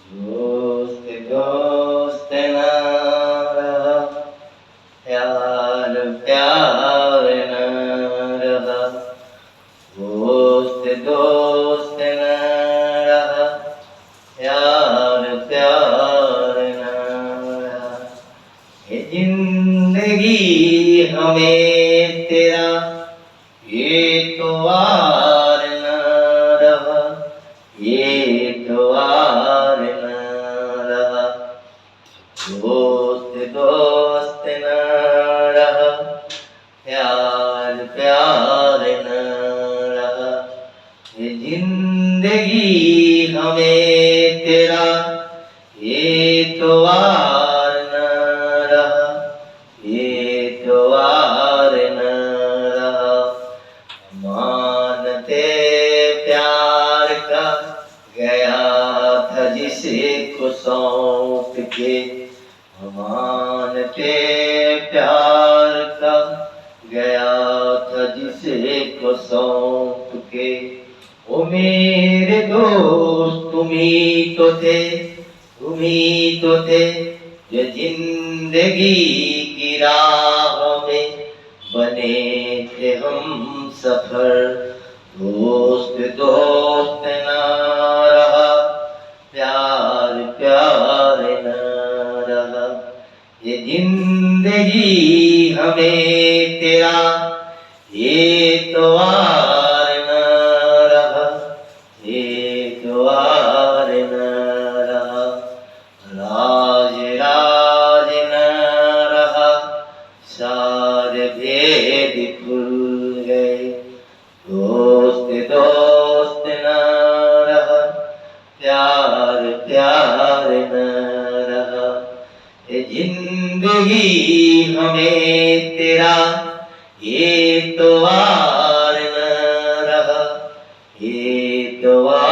दोस्त दोस्त ना रहा, प्यार प्यार न रहा। दोस्त दोस्त न रहा, प्यार प्यार न रहा। ये जिंदगी हमें तेरा ये तो वार न रहा, ये तो वार न रहा। दोस्त दोस्त न रहा, प्यार प्यार न रहा। ये जिंदगी हमें तेरा ये तो वार न रहा, ये तो वार न रहा। मानते प्यार का गया था जिसे को सौंप के, मानते प्यार का गया था जिसे को सौंप के। ओ मेरे दोस्त तुम ही तो थे, तुम ही तो थे जो जिंदगी की राह में बने थे हम सफर। दोस्त दोस्त ना रहा, प्यार प्यार न रहा। ये जिंदगी हमें तेरा ये तो वार न रहा, ये तो वार न रहा। राज राज न रहा, सारे भेद खुल गए। दोस्त दोस्त न रहा, प्यार प्यार न रहा। ये जिंदगी हमें तेरा ये तो वार न रहा, ये तो वार